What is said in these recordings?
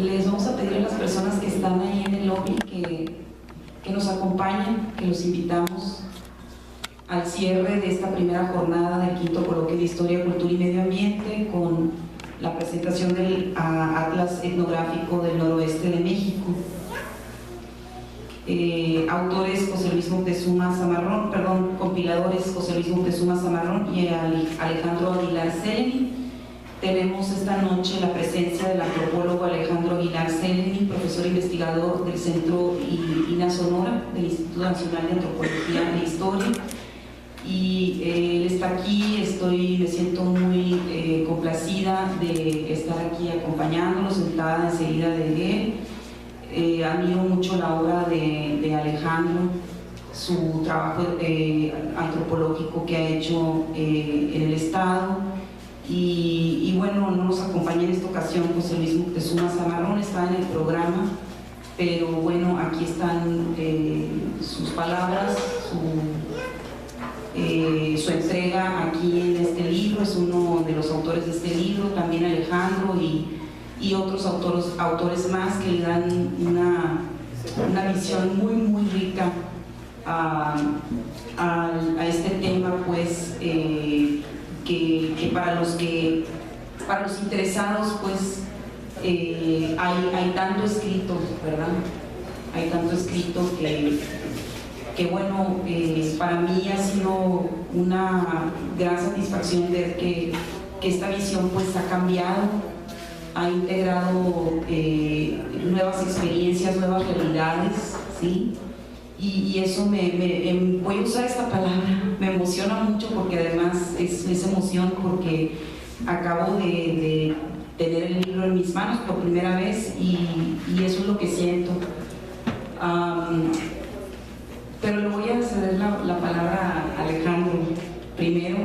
les vamos a pedir a las personas que están ahí en el lobby que nos acompañen, que los invitamos al cierre de esta primera jornada del quinto coloquio de Historia, Cultura y Medio Ambiente con la presentación del Atlas Etnográfico del Noroeste de México. Autores José Luis Moctezuma Zamarrón, compiladores José Luis Moctezuma Zamarrón y Alejandro Aguilar Seleni. Tenemos esta noche la presencia del antropólogo Alejandro Aguilar Seleni, profesor investigador del Centro INA Sonora, del Instituto Nacional de Antropología e Historia. Y él está aquí, me siento muy complacida de estar aquí acompañándolo, sentada enseguida de él. Admiro mucho la obra de Alejandro, su trabajo antropológico que ha hecho en el Estado. Y bueno, no nos acompaña en esta ocasión José Luis Moctezuma Zamarrón, está en el programa, pero bueno, aquí están sus palabras, su entrega aquí en este libro. Es uno de los autores de este libro, también Alejandro y otros autores más que le dan una visión muy muy rica a este tema, pues que para los interesados, pues hay tanto escrito, ¿verdad? Hay tanto escrito que bueno, para mí ha sido una gran satisfacción ver que esta visión pues ha cambiado, ha integrado nuevas experiencias, nuevas realidades, ¿sí? Y eso voy a usar esta palabra, me emociona mucho, porque además es emoción porque acabo de tener el libro en mis manos por primera vez y eso es lo que siento. Pero le voy a ceder la palabra a Alejandro primero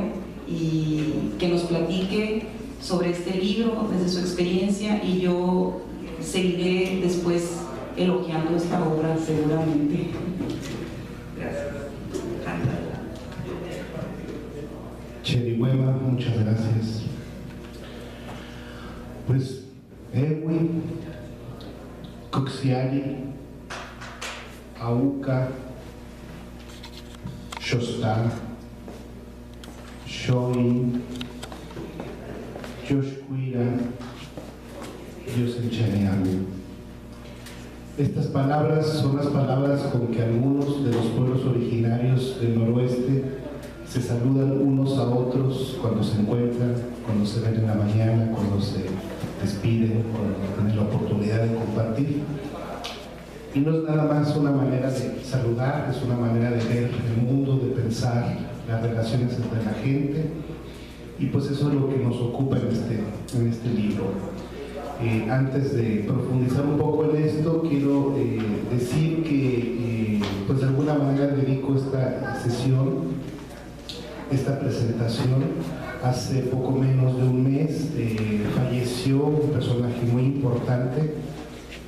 y que nos platique sobre este libro desde su experiencia, y yo seguiré después elogiando esta obra seguramente. Gracias. Cherihueva, muchas gracias. Pues Ewi, Coxiari, Auca, Shostá, Shoin, Yoshkuira, Yosenchaneagu. Estas palabras son las palabras con que algunos de los pueblos originarios del noroeste se saludan unos a otros cuando se encuentran, cuando se ven en la mañana, cuando se despiden, cuando tienen la oportunidad de compartir. Y no es nada más una manera de saludar, es una manera de ver el mundo, de pensar las relaciones entre la gente, y pues eso es lo que nos ocupa en este libro. Antes de profundizar un poco en esto, quiero decir que pues de alguna manera dedico esta sesión, esta presentación. Hace poco menos de un mes falleció un personaje muy importante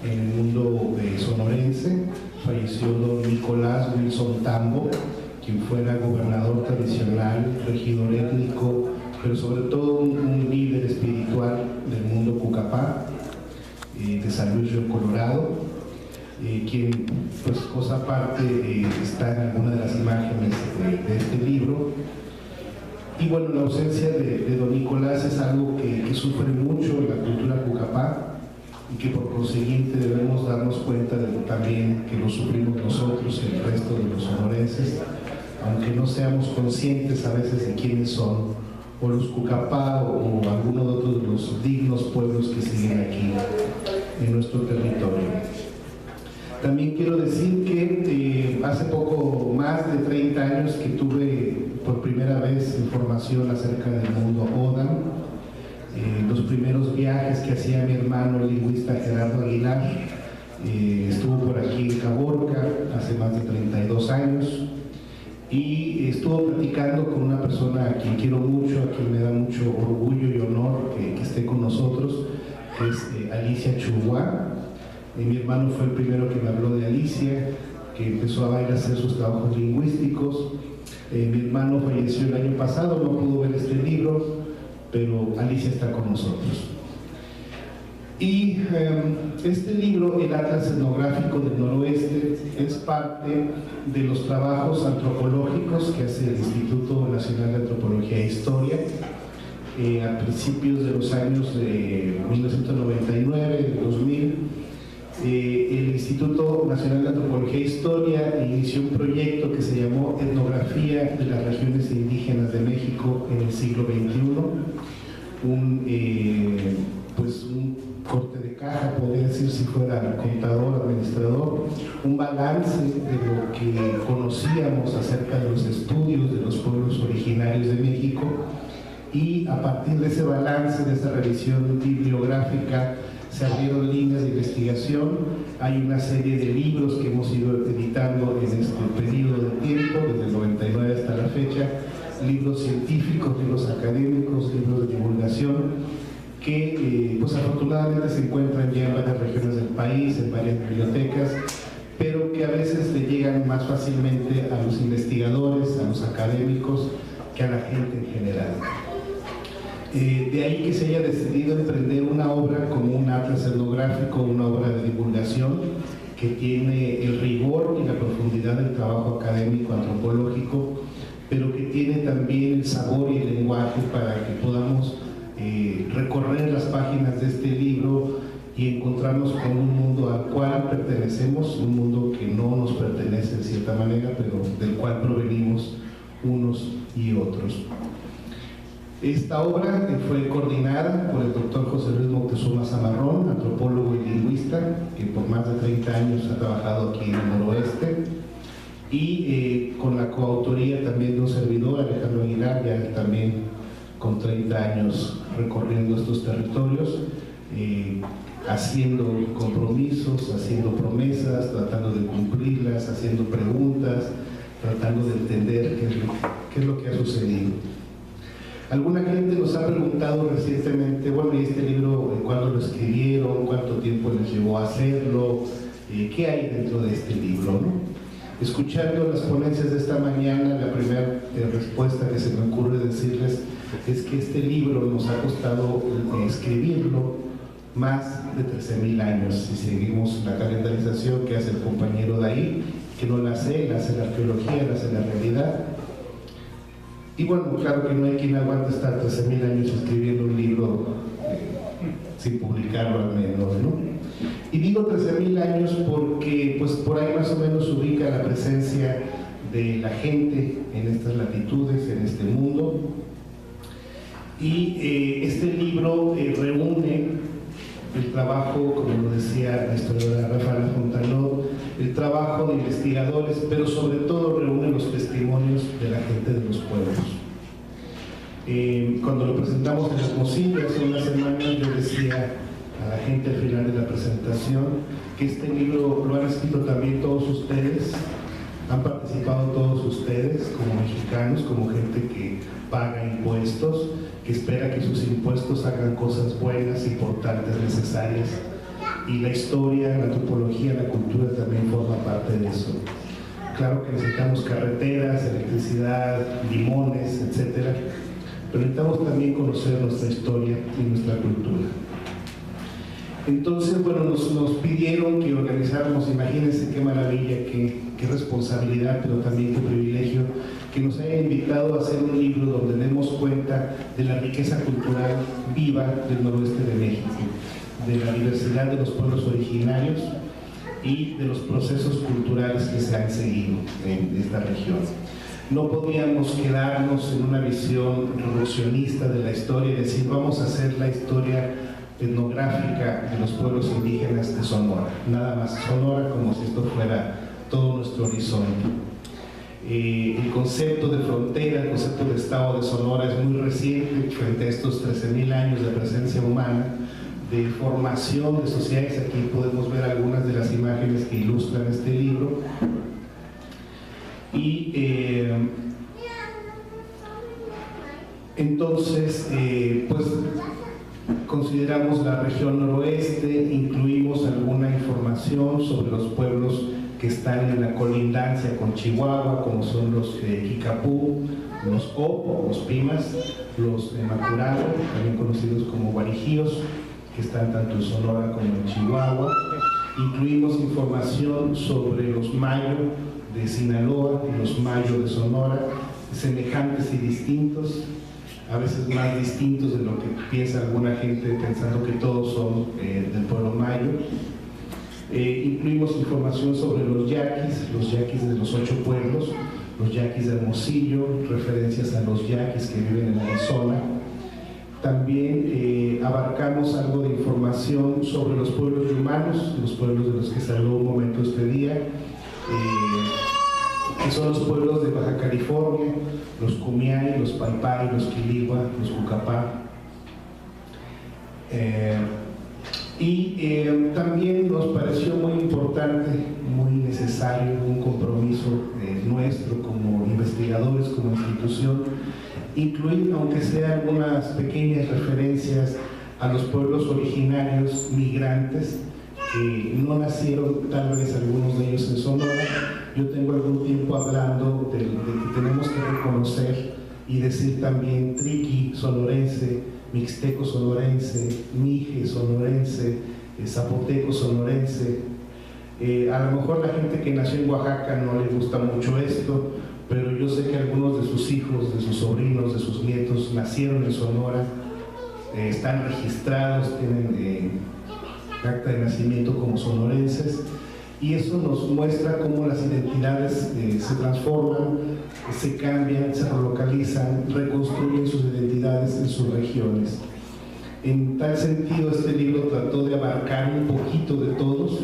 en el mundo sonorense. Falleció don Nicolás Wilson Tambo, quien fuera gobernador tradicional, regidor étnico, pero sobre todo un líder espiritual del mundo Cucapá, de San Luis Río Colorado, quien, pues cosa aparte, está en alguna de las imágenes de este libro. Y bueno, la ausencia de don Nicolás es algo que sufre mucho la cultura Cucapá, y que por consiguiente debemos darnos cuenta de también que lo sufrimos nosotros y el resto de los sonorenses, aunque no seamos conscientes a veces de quiénes son, o los Cucapá o alguno de otros de los dignos pueblos que siguen aquí en nuestro territorio. También quiero decir que hace poco más de 30 años que tuve por primera vez información acerca del mundo Odam. Los primeros viajes que hacía mi hermano el lingüista Gerardo Aguilar, estuvo por aquí en Caborca hace más de 32 años, y estuvo platicando con una persona a quien quiero mucho, a quien me da mucho orgullo y honor que esté con nosotros, que es Alicia Churguá. Mi hermano fue el primero que me habló de Alicia, que empezó a hacer sus trabajos lingüísticos. Mi hermano falleció el año pasado, no pudo ver este libro, pero Alicia está con nosotros. Y este libro, el Atlas Etnográfico del Noroeste, es parte de los trabajos antropológicos que hace el Instituto Nacional de Antropología e Historia. A principios de los años de 1999, 2000, el Instituto Nacional de Antropología e Historia inició un proyecto que se llamó Etnografía de las Regiones Indígenas de México en el siglo XXI, un corte de caja, podría decir, si fuera contador, administrador, un balance de lo que conocíamos acerca de los estudios de los pueblos originarios de México, y a partir de ese balance, de esa revisión bibliográfica, se abrieron líneas de investigación. Hay una serie de libros que hemos ido editando en este periodo de tiempo, desde el 99 hasta la fecha, libros científicos, libros académicos, libros de divulgación, que pues afortunadamente se encuentran ya en varias regiones del país, en varias bibliotecas, pero que a veces le llegan más fácilmente a los investigadores, a los académicos, que a la gente en general. De ahí que se haya decidido emprender una obra como un atlas etnográfico, una obra de divulgación que tiene el rigor y la profundidad del trabajo académico antropológico, pero que tiene también el sabor y el lenguaje para que podamos recorrer las páginas de este libro y encontrarnos con un mundo al cual pertenecemos, un mundo que no nos pertenece de cierta manera, pero del cual provenimos unos y otros. Esta obra fue coordinada por el doctor José Luis Moctezuma Zamarrón, antropólogo y lingüista, que por más de 30 años ha trabajado aquí en el Noroeste, y con la coautoría también de un servidor, Alejandro Aguilar, ya también con 30 años recorriendo estos territorios, haciendo compromisos, haciendo promesas, tratando de cumplirlas, haciendo preguntas, tratando de entender qué es lo que ha sucedido. Alguna gente nos ha preguntado recientemente, bueno, ¿y este libro cuándo lo escribieron? ¿Cuánto tiempo les llevó a hacerlo? ¿Qué hay dentro de este libro, no? Escuchando las ponencias de esta mañana, la primera respuesta que se me ocurre decirles es que este libro nos ha costado escribirlo más de 13,000 años. Si seguimos la calendarización que hace el compañero de ahí, que no la hace, la hace la arqueología, la hace la realidad. Y bueno, claro que no hay quien aguante estar 13,000 años escribiendo un libro sin publicarlo al menos, ¿no? Y digo 13,000 años porque pues por ahí más o menos ubica la presencia de la gente en estas latitudes, en este mundo. Y este libro reúne el trabajo, como lo decía la historiadora Rafaela Fontanot, el trabajo de investigadores, pero sobre todo reúne los testimonios de la gente de los pueblos. Cuando lo presentamos en Hermosillo hace unas semanas, yo decía a la gente al final de la presentación que este libro lo han escrito también todos ustedes, han participado todos ustedes como mexicanos, como gente que paga impuestos, que espera que sus impuestos hagan cosas buenas, importantes, necesarias, y la historia, la antropología, la cultura también forma parte de eso. Claro que necesitamos carreteras, electricidad, limones, etcétera, pero necesitamos también conocer nuestra historia y nuestra cultura. Entonces, bueno, nos pidieron que organizáramos, imagínense qué maravilla, qué responsabilidad, pero también qué privilegio, que nos haya invitado a hacer un libro donde demos cuenta de la riqueza cultural viva del noroeste de México, de la diversidad de los pueblos originarios y de los procesos culturales que se han seguido en esta región. No podíamos quedarnos en una visión reduccionista de la historia y decir vamos a hacer la historia etnográfica de los pueblos indígenas de Sonora, nada más Sonora, como si esto fuera todo nuestro horizonte. El concepto de frontera, el concepto de Estado de Sonora es muy reciente frente a estos 13,000 años de presencia humana, de formación de sociedades. Aquí podemos ver algunas de las imágenes que ilustran este libro. Y entonces, pues consideramos la región noroeste, incluimos alguna información sobre los pueblos que están en la colindancia con Chihuahua, como son los Kikapú, los Opo, los Pimas, los Macurado, también conocidos como Guarijíos, que están tanto en Sonora como en Chihuahua. Incluimos información sobre los mayo de Sinaloa y los mayo de Sonora, semejantes y distintos, a veces más distintos de lo que piensa alguna gente pensando que todos son del pueblo mayo. Incluimos información sobre los yaquis de los 8 pueblos, los yaquis de Hermosillo, referencias a los yaquis que viven en Arizona. También abarcamos algo de información sobre los pueblos yumanos, los pueblos de los que se habló un momento este día, que son los pueblos de Baja California, los Kumiai, los Palpay, los Quiligua, los Cucapá. También nos pareció muy importante, muy necesario, un compromiso nuestro como investigadores, como institución, incluir, aunque sea algunas pequeñas referencias a los pueblos originarios migrantes que no nacieron, tal vez algunos de ellos en Sonora. Yo tengo algún tiempo hablando de que tenemos que reconocer y decir también triqui sonorense, mixteco sonorense, mije sonorense, zapoteco sonorense. A lo mejor la gente que nació en Oaxaca no le gusta mucho esto, pero yo sé que algunos de sus hijos, de sus sobrinos, de sus nietos nacieron en Sonora, están registrados, tienen acta de nacimiento como sonorenses, y eso nos muestra cómo las identidades se transforman, se cambian, se relocalizan, reconstruyen sus identidades en sus regiones. En tal sentido, este libro trató de abarcar un poquito de todos,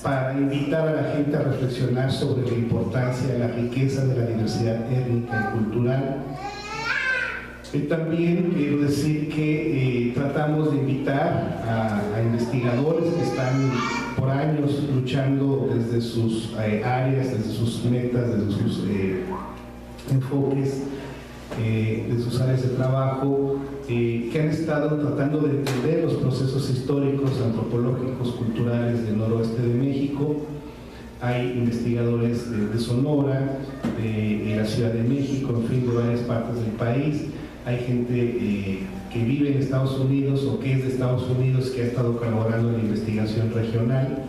para invitar a la gente a reflexionar sobre la importancia, la riqueza de la diversidad étnica y cultural. También quiero decir que tratamos de invitar a investigadores que están por años luchando desde sus áreas, desde sus metas, desde sus enfoques, de sus áreas de trabajo, que han estado tratando de entender los procesos históricos, antropológicos, culturales del noroeste de México. Hay investigadores de Sonora, de la Ciudad de México, en fin, de varias partes del país. Hay gente que vive en Estados Unidos o que es de Estados Unidos, que ha estado colaborando en la investigación regional.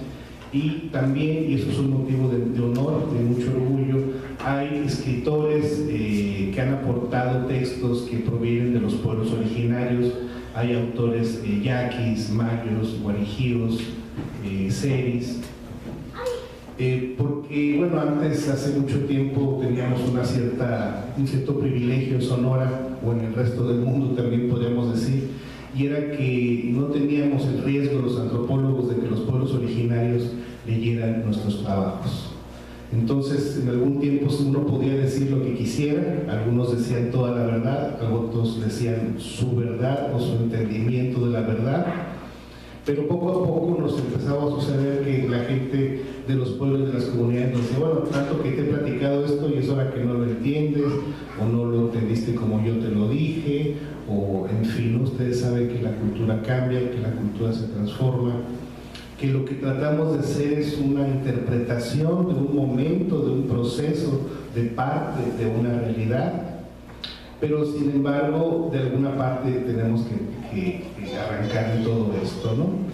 Y también, y eso es un motivo de honor, de mucho orgullo, hay escritores que han aportado textos que provienen de los pueblos originarios. Hay autores yaquis, mayos, guarijíos, seris. Porque, bueno, antes, hace mucho tiempo, teníamos un cierto privilegio en Sonora, o en el resto del mundo también podríamos decir, y era que no teníamos el riesgo, los antropólogos, de que los pueblos originarios leyeran nuestros trabajos. Entonces, en algún tiempo uno podía decir lo que quisiera, algunos decían toda la verdad, otros decían su verdad o su entendimiento de la verdad, pero poco a poco nos empezaba a suceder que la gente de los pueblos, de las comunidades, nos decía, bueno, tanto que te he platicado esto y es hora que no lo entiendes, o no lo entendiste como yo te lo dije, o en fin, ustedes saben que la cultura cambia, que la cultura se transforma, que lo que tratamos de hacer es una interpretación de un momento, de un proceso, de parte de una realidad, pero sin embargo, de alguna parte tenemos que arrancar de todo esto, ¿no?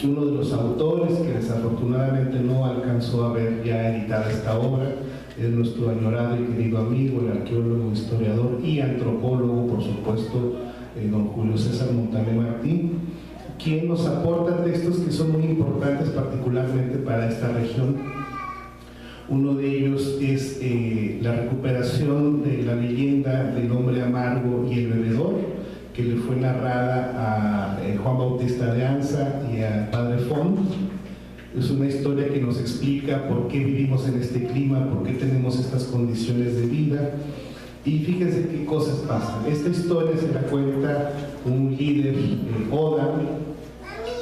Uno de los autores que desafortunadamente no alcanzó a ver ya editada esta obra es nuestro añorado y querido amigo, el arqueólogo, historiador y antropólogo, por supuesto, don Julio César Montaner Martín, quien nos aporta textos que son muy importantes particularmente para esta región. Uno de ellos es la recuperación de la leyenda del hombre amargo y el bebedor, que le fue narrada a Juan Bautista de Anza y al padre Font. Es una historia que nos explica por qué vivimos en este clima, por qué tenemos estas condiciones de vida. Y fíjense qué cosas pasan. Esta historia se la cuenta un líder Oda,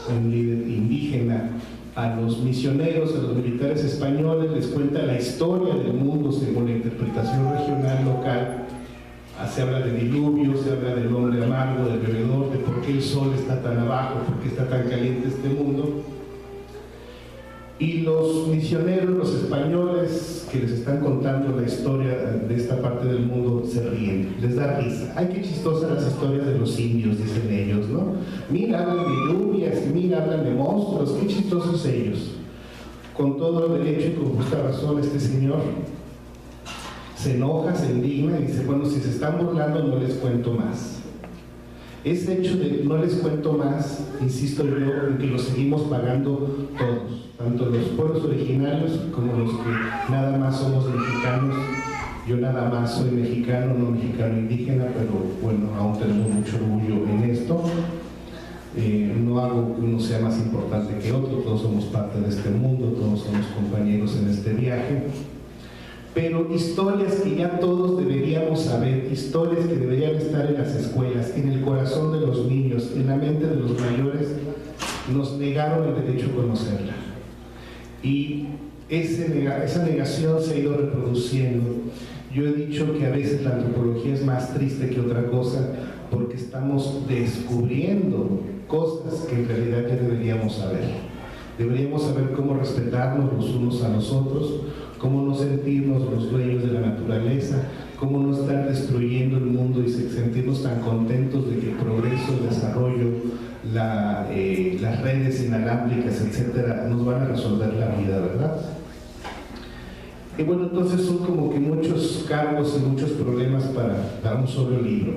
un líder indígena, a los misioneros, a los militares españoles, les cuenta la historia del mundo según la interpretación regional local. Se habla de diluvio, se habla del hombre amargo, del bebedor, de por qué el sol está tan abajo, por qué está tan caliente este mundo. Y los misioneros, los españoles que les están contando la historia de esta parte del mundo se ríen, les da risa. Ay, qué chistosas las historias de los indios, dicen ellos, ¿no? Mira, hablan de lluvias, mira, hablan de monstruos, qué chistosos ellos. Con todo el derecho y con justa razón, este señor se enoja, se indigna y dice, bueno, si se están burlando no les cuento más. Ese hecho de no les cuento más, insisto yo, en que lo seguimos pagando todos, tanto los pueblos originarios como los que nada más somos mexicanos. Yo nada más soy mexicano, no mexicano indígena, pero bueno, aún tenemos mucho orgullo en esto. No hago que uno sea más importante que otro, todos somos parte de este mundo, todos somos compañeros en este viaje. Pero historias que ya todos deberíamos saber, historias que deberían estar en las escuelas, en el corazón de los niños, en la mente de los mayores, nos negaron el derecho a conocerla. Y esa negación se ha ido reproduciendo. Yo he dicho que a veces la antropología es más triste que otra cosa porque estamos descubriendo cosas que en realidad ya deberíamos saber. Deberíamos saber cómo respetarnos los unos a los otros, cómo no sentirnos los dueños de la naturaleza, cómo no estar destruyendo el mundo y sentirnos tan contentos de que el progreso, el desarrollo, las redes inalámbricas, etcétera, nos van a resolver la vida, ¿verdad? Y bueno, entonces son como que muchos cargos y muchos problemas para un solo libro.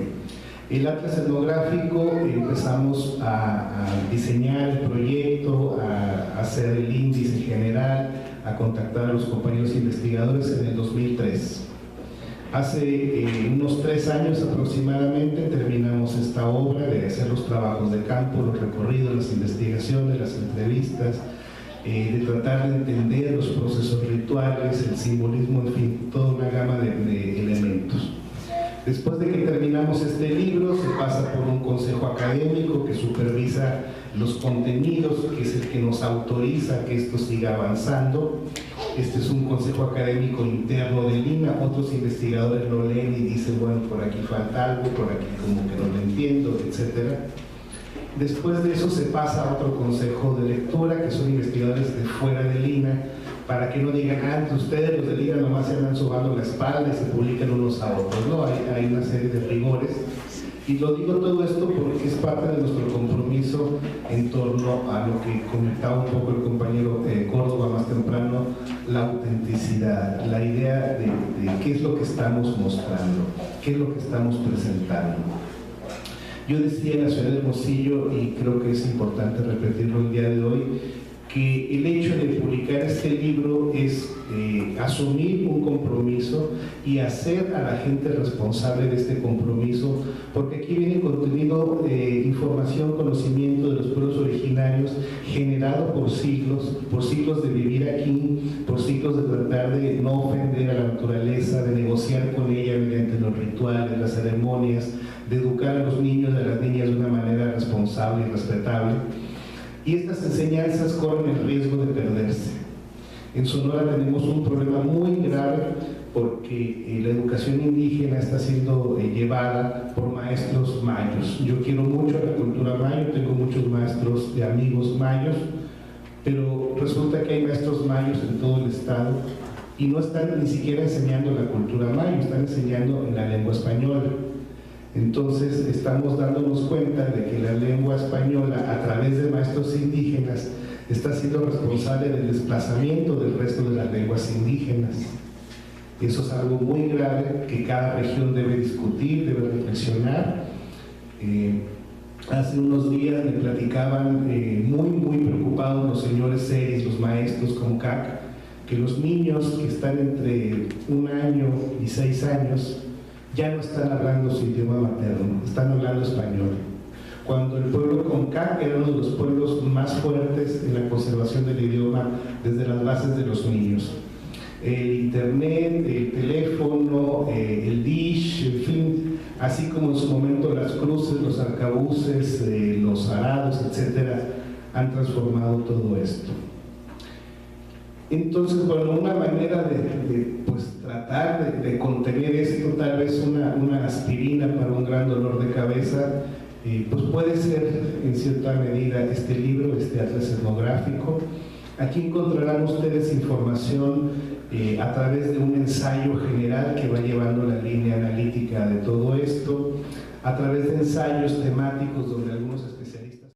El Atlas Etnográfico, empezamos a diseñar el proyecto, a hacer el índice general, a contactar a los compañeros investigadores en el 2003. Hace unos 3 años aproximadamente terminamos esta obra de hacer los trabajos de campo, los recorridos, las investigaciones, las entrevistas, de tratar de entender los procesos rituales, el simbolismo, en fin, toda una gama de elementos. Después de que terminamos este libro, se pasa por un consejo académico que supervisa los contenidos, que es el que nos autoriza que esto siga avanzando. Este es un consejo académico interno de Lina, otros investigadores lo leen y dicen, bueno, por aquí falta algo, por aquí como que no lo entiendo, etc. Después de eso se pasa a otro consejo de lectura, que son investigadores de fuera de Lina, para que no digan, entre ustedes los de Lina nomás se andan sobando la espalda y se publican unos a otros, ¿no? Hay una serie de rigores. Y lo digo todo esto porque es parte de nuestro compromiso en torno a lo que comentaba un poco el compañero Córdoba más temprano, la autenticidad, la idea de qué es lo que estamos mostrando, qué es lo que estamos presentando. Yo decía en la ciudad de Hermosillo, y creo que es importante repetirlo el día de hoy, que el hecho de publicar este libro es asumir un compromiso y hacer a la gente responsable de este compromiso, porque aquí viene contenido, información, conocimiento de los pueblos originarios generado por siglos de vivir aquí, por siglos de tratar de no ofender a la naturaleza, de negociar con ella mediante los rituales, las ceremonias, de educar a los niños y a las niñas de una manera responsable y respetable. Y estas enseñanzas corren el riesgo de perderse. En Sonora tenemos un problema muy grave porque la educación indígena está siendo llevada por maestros mayos. Yo quiero mucho la cultura mayo, tengo muchos maestros de amigos mayos, pero resulta que hay maestros mayos en todo el estado y no están ni siquiera enseñando la cultura mayo, están enseñando en la lengua española. Entonces estamos dándonos cuenta de que la lengua española, a través de maestros indígenas, está siendo responsable del desplazamiento del resto de las lenguas indígenas. Eso es algo muy grave que cada región debe discutir, debe reflexionar. Hace unos días me platicaban muy preocupados los señores seris, los maestros con CAC, que los niños que están entre 1 año y 6 años ya no están hablando su idioma materno, están hablando español. Cuando el pueblo Concac era uno de los pueblos más fuertes en la conservación del idioma desde las bases de los niños. El internet, el teléfono, el dish, en fin, así como en su momento las cruces, los arcabuces, los arados, etcétera, han transformado todo esto. Entonces, bueno, una manera de tratar de contener esto, tal vez una aspirina para un gran dolor de cabeza, pues puede ser en cierta medida este libro, este atlas etnográfico. Aquí encontrarán ustedes información a través de un ensayo general que va llevando la línea analítica de todo esto, a través de ensayos temáticos donde algunos especialistas